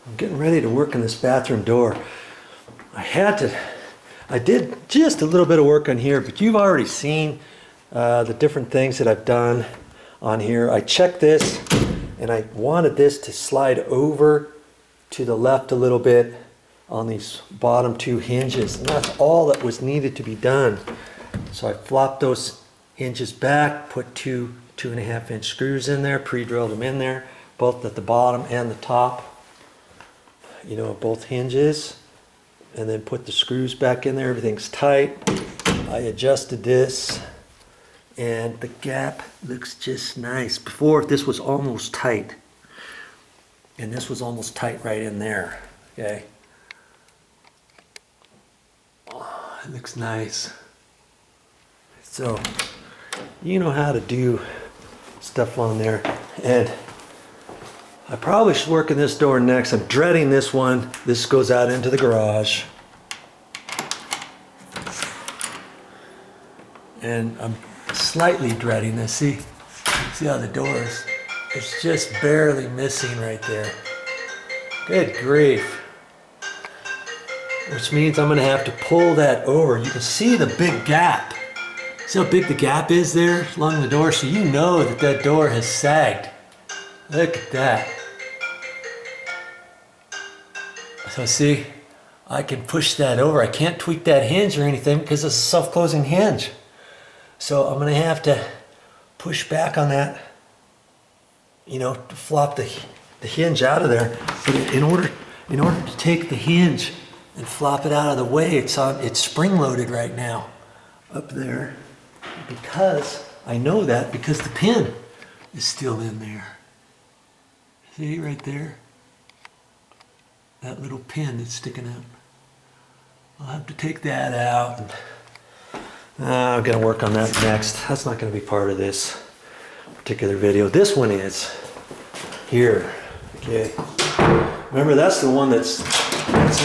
I'm getting ready to work on this bathroom door. I did just a little bit of work on here, but you've already seen the different things that I've done on here. I checked this and I wanted this to slide over to the left a little bit on these bottom two hinges, and that's all that was needed to be done. So I flopped those hinges back, put two 2.5-inch screws in there, pre-drilled them in there, both at the bottom and the top, you know, both hinges, and then put the screws back in there. Everything's tight. I adjusted this and the gap looks just nice. Before, this was almost tight, and this was almost tight right in there. Okay, oh, it looks nice. So you know how to do stuff on there, and I probably should work in this door next. I'm dreading this one. This goes out into the garage, and I'm slightly dreading this. See how the door is? It's just barely missing right there. Good grief. Which means I'm gonna have to pull that over. You can see the big gap. See how big the gap is there along the door? So you know that that door has sagged. Look at that. So see, I can push that over. I can't tweak that hinge or anything because it's a self-closing hinge. So I'm gonna have to push back on that, you know, to flop the hinge out of there. But in order to take the hinge and flop it out of the way, it's spring-loaded right now up there. Because I know that because the pin is still in there. See right there? That little pin that's sticking out. I'll have to take that out. I'm gonna work on that next. That's not gonna be part of this particular video. This one is here. Okay. Remember, that's the one that's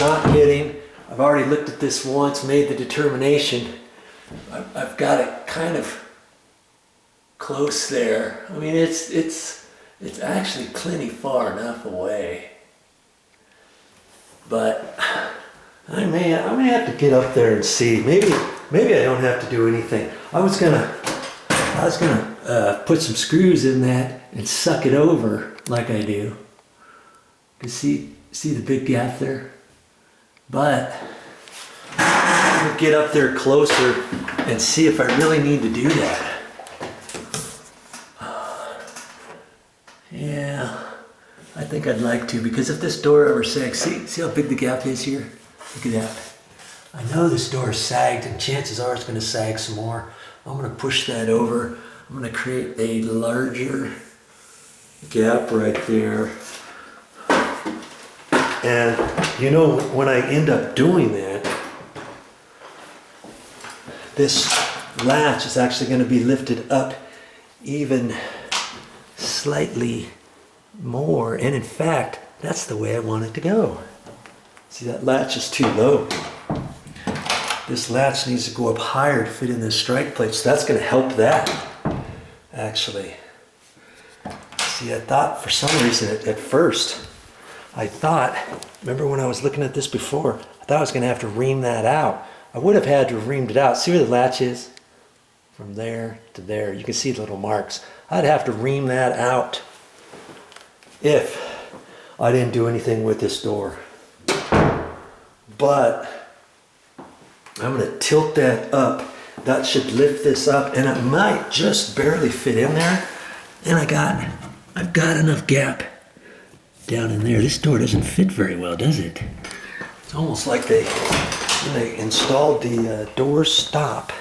not hitting. I've already looked at this once, made the determination. I've got it kind of close there. I mean, it's actually plenty far enough away. But I may have to get up there and see. Maybe I don't have to do anything. I was gonna put some screws in that and suck it over like I do. You see the big gap there? But I'm gonna get up there closer and see if I really need to do that. Yeah, I think I'd like to, because if this door ever sags, see how big the gap is here? Look at that. I know this door is sagged, and chances are it's gonna sag some more. I'm gonna push that over. I'm gonna create a larger gap right there. And you know, when I end up doing that, this latch is actually going to be lifted up even slightly more. And in fact, that's the way I want it to go. See, that latch is too low. This latch needs to go up higher to fit in this strike plate. So that's going to help that, actually. See, I thought for some reason at first, I thought, remember when I was looking at this before, I thought I was going to have to ream that out. I would have had to have reamed it out. See where the latch is? From there to there. You can see the little marks. I'd have to ream that out if I didn't do anything with this door. But I'm going to tilt that up. That should lift this up, and it might just barely fit in there. And I've got enough gap down in there. This door doesn't fit very well, does it? It's almost like when they installed the door stop,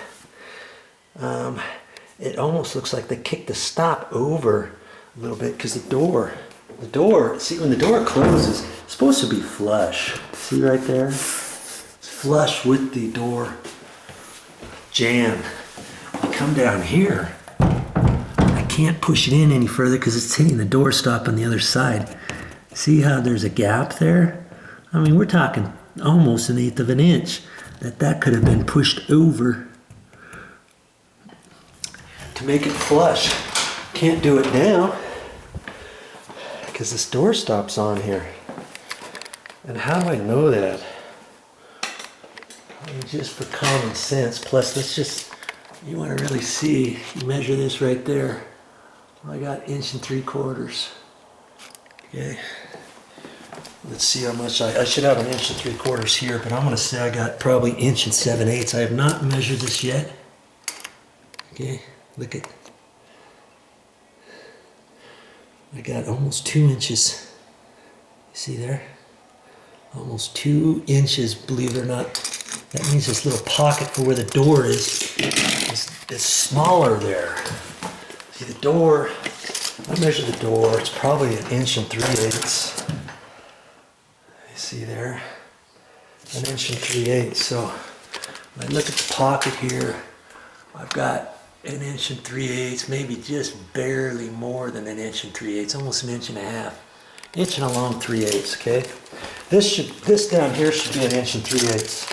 it almost looks like they kicked the stop over a little bit, because the door, see, when the door closes, it's supposed to be flush. See right there? It's flush with the door jamb. You come down here, I can't push it in any further because it's hitting the door stop on the other side. See how there's a gap there? I mean, we're talking almost 1/8 of an inch that could have been pushed over to make it flush. Can't do it now because this door stop's on here. And how do I know that? I mean, just for common sense. Plus, let's just, you want to really see, you measure this right there. I got 1 3/4. Okay. Let's see how much I should have 1 3/4 here, but I'm going to say I got probably 1 7/8. I have not measured this yet. Okay, look at, I got almost 2 inches. You see there? Almost 2 inches, believe it or not. That means this little pocket for where the door is smaller there. See the door, I measured the door, it's probably 1 3/8. You see there? 1 3/8. So when I look at the pocket here, I've got 1 3/8, maybe just barely more than 1 3/8, almost 1 1/2 inch. 1 3/8, okay? This down here should be 1 3/8.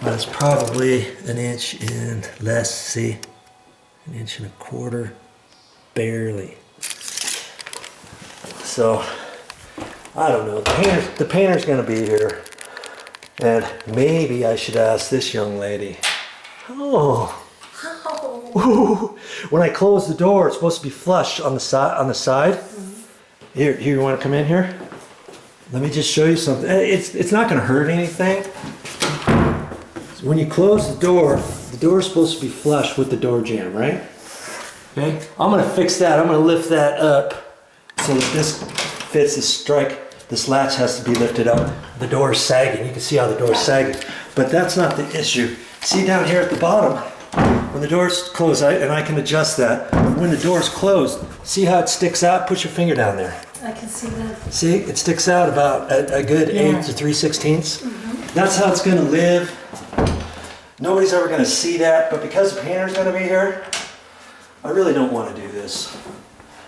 But it's probably 1 inch and less, see? 1 1/4, barely. So, I don't know, the painter's gonna be here. And maybe I should ask this young lady. Oh. Ooh. When I close the door, it's supposed to be flush on the side. Here, you want to come in here? Let me just show you something. It's not going to hurt anything. So when you close the door is supposed to be flush with the door jamb, right? Okay. I'm going to fix that. I'm going to lift that up so that this fits the strike. This latch has to be lifted up. The door is sagging. You can see how the door is sagging. But that's not the issue. See down here at the bottom, when the door's closed, and I can adjust that. When the door's closed, see how it sticks out? Put your finger down there. I can see that. See, it sticks out about a good 8 to 3/16. That's how it's gonna live. Nobody's ever gonna see that, but because the painter's gonna be here, I really don't want to do this.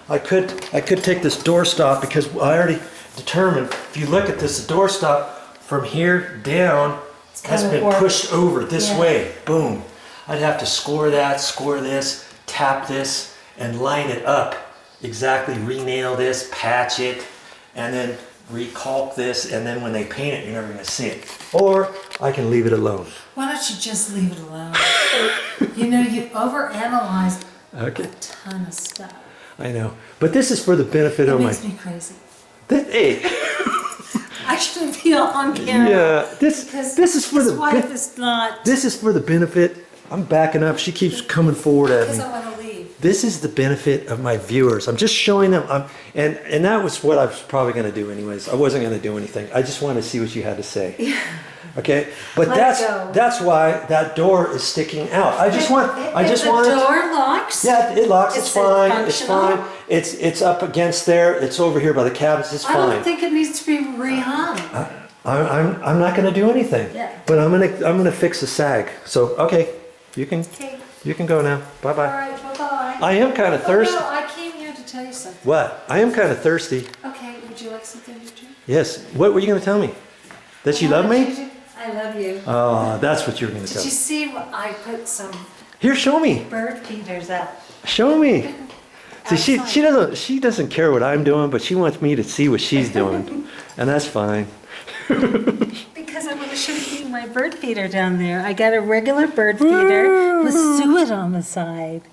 I could take this door stop, because I already determined, if you look at this, the door stop from here down has been pushed over this way. Boom. I'd have to score that, score this, tap this, and line it up. Exactly, re-nail this, patch it, and then recalk this, and then when they paint it, you're never gonna see it. Or I can leave it alone. Why don't you just leave it alone? You know, you overanalyze a ton of stuff. I know, but this is for the benefit of my... It makes me crazy. Hey. I shouldn't be on camera. Yeah, this is for the... wife is not... This is for the benefit... I'm backing up. She keeps coming forward at me. Because I want to leave. This is the benefit of my viewers. I'm just showing them. And that was what I was probably going to do anyways. I wasn't going to do anything. I just wanted to see what you had to say. Yeah. Okay. But that's why that door is sticking out. I just want. The door locks. Yeah, it locks. It's fine. It's functional? fine. It's up against there. It's over here by the cabinets. It's fine. I don't think it needs to be rehung. I'm not going to do anything. Yeah. But I'm gonna fix the sag. So okay. You can go now. Bye bye. All right, bye-bye. I am kind of thirsty. No, I came here to tell you something. What? I am kind of thirsty. Okay, would you like something to drink? Yes. What were you going to tell me? That you love me? I love you. Oh, that's what you were going to tell Did you me. see what I put some Here, show me. bird feeders up? Show me. See, she doesn't care what I'm doing, but she wants me to see what she's doing, and that's fine. Because I want to show you my bird feeder down there. I got a regular bird feeder with suet on the side.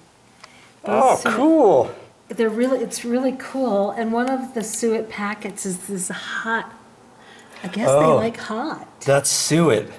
Oh, cool. It's really cool. And one of the suet packets is this hot. I guess they like hot. That's suet.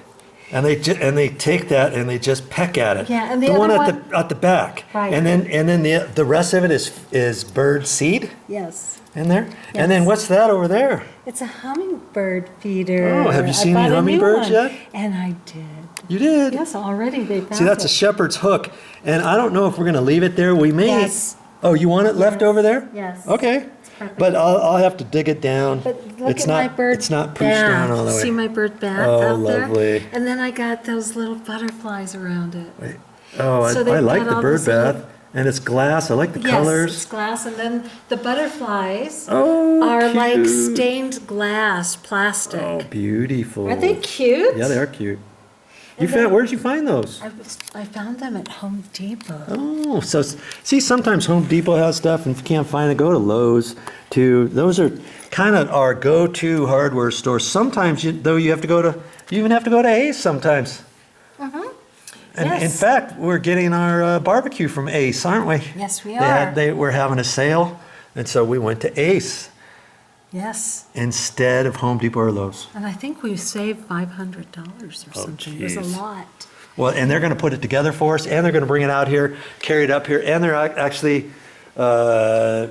And they take that and they just peck at it. Yeah, and the the one other at the back. Right. And then the rest of it is bird seed Yes. in there. Yes. And then what's that over there? It's a hummingbird feeder. Oh, have you seen I any bought a new hummingbirds one. yet? And I did. You did. Yes, already they found See, that's a it. shepherd's hook, and I don't know if we're going to leave it there. We may. Yes. Oh, you want it left over there? Yes. Okay. perfect. But I'll have to dig it down. But look at my bird It's not bath. pushed down all the way. See my bird bath Oh, out there? lovely. And then I got those little butterflies around it. Wait. Oh, So I they've like got the all bird this little- bath. And it's glass. I like the Yes, colors. it's glass, and then the butterflies Oh, are like cute. stained glass plastic. Oh, beautiful. Are they cute? Yeah, they are cute. Where'd you find those? I found them at Home Depot. Oh, so see, sometimes Home Depot has stuff, and if you can't find it, go to Lowe's too. Those are kind of our go-to hardware stores. Sometimes, you even have to go to Ace sometimes. Mm-hmm. And Yes. in fact, we're getting our barbecue from Ace, aren't we? Yes, we are. They were having a sale, and so we went to Ace Yes. instead of Home Depot or Lowe's. And I think we saved $500 or something. It was a geez. lot. Well, and they're going to put it together for us, and they're going to bring it out here, carry it up here, and they're actually, well,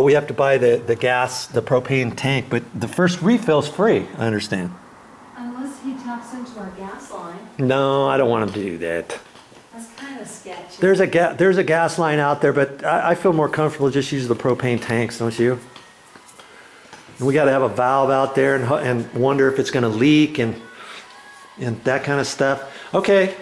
we have to buy the gas, the propane tank, but the first refill's free, I understand. Unless he taps into our gas line. No, I don't want them to do that. That's kind of sketchy. There's a gas line out there, but I feel more comfortable just using the propane tanks, don't you? And we got to have a valve out there and wonder if it's going to leak and that kind of stuff. Okay.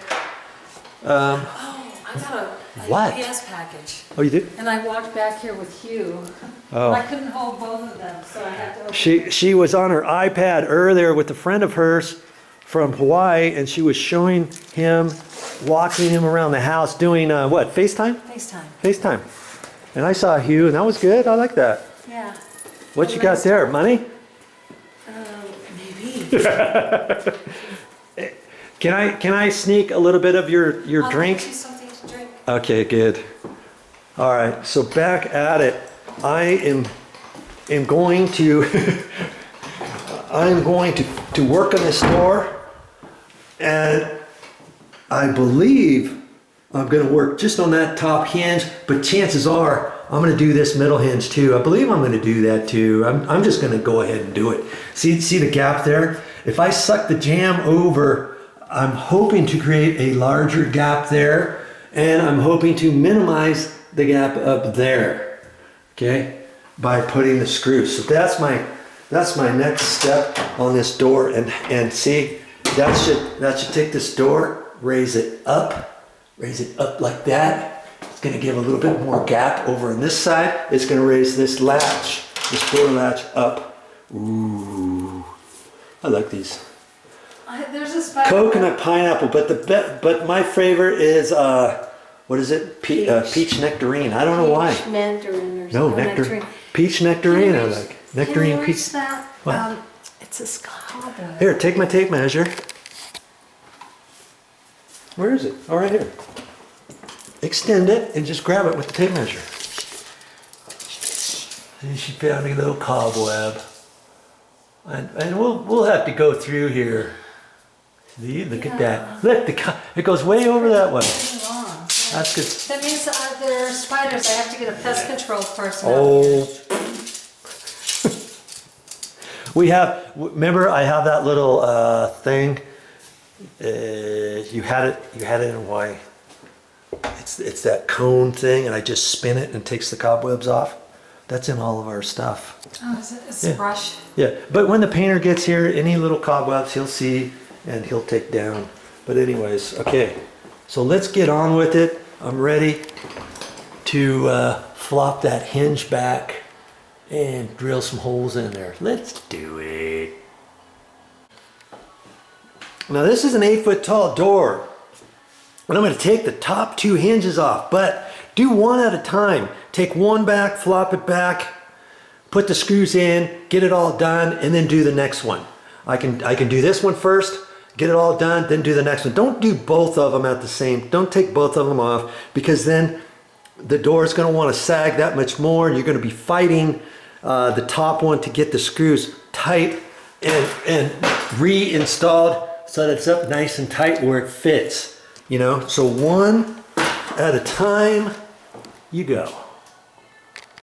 Oh, I got a What? UPS package. Oh, you did? And I walked back here with Hugh. Oh. I couldn't hold both of them, so I had to open She was on her iPad earlier with a friend of hers from Hawaii, and she was showing him, walking him around the house, doing what? FaceTime? FaceTime. FaceTime. And I saw Hugh, and that was good. I like that. Yeah. What you got there? Money? Maybe. Can I sneak a little bit of your I'll drink? get you something to drink. Okay, good. All right, so back at it. I am going to I'm going to work on this door, and I believe I'm going to work just on that top hinge, but chances are I'm going to do this middle hinge too. I believe I'm going to do that too. I'm just going to go ahead and do it. See the gap there? If I suck the jam over, I'm hoping to create a larger gap there, and I'm hoping to minimize the gap up there, okay, by putting the screws. So that's my next step on this door, and see, that should take this door, raise it up like that. It's going to give a little bit more gap over on this side. It's going to raise this latch, this door latch up. Ooh, I like these. There's a spider. Coconut pineapple, but my favorite is what is it? Peach nectarine. I don't know why. Mandarin or No, something. nectar. Peach nectarine. I like nectarine Can you peach. reach that? What? It's a cobweb. Here, take my tape measure. Where is it? Oh, right here. Extend it and just grab it with the tape measure. And she found a little cobweb. And we'll have to go through here. See, look at that. Look, it goes way over that way. That's good. That means there are spiders. I have to get a pest control person. Oh. Remember I have that little thing. You had it in Hawaii. It's that cone thing, and I just spin it and it takes the cobwebs off. That's in all of our stuff. Oh, is it? It's a brush. Yeah, but when the painter gets here, any little cobwebs he'll see and he'll take down. But anyways, okay. So let's get on with it. I'm ready to flop that hinge back and drill some holes in there. Let's do it. Now this is an 8-foot tall door. And I'm going to take the top 2 hinges off, but do one at a time. Take one back, flop it back, put the screws in, get it all done, and then do the next one. I can do this one first, get it all done, then do the next one. Don't do both of them at the same. Don't take both of them off, because then the door is going to want to sag that much more, and you're going to be fighting the top one to get the screws tight and reinstalled so that it's up nice and tight where it fits. You know, so one at a time, you go.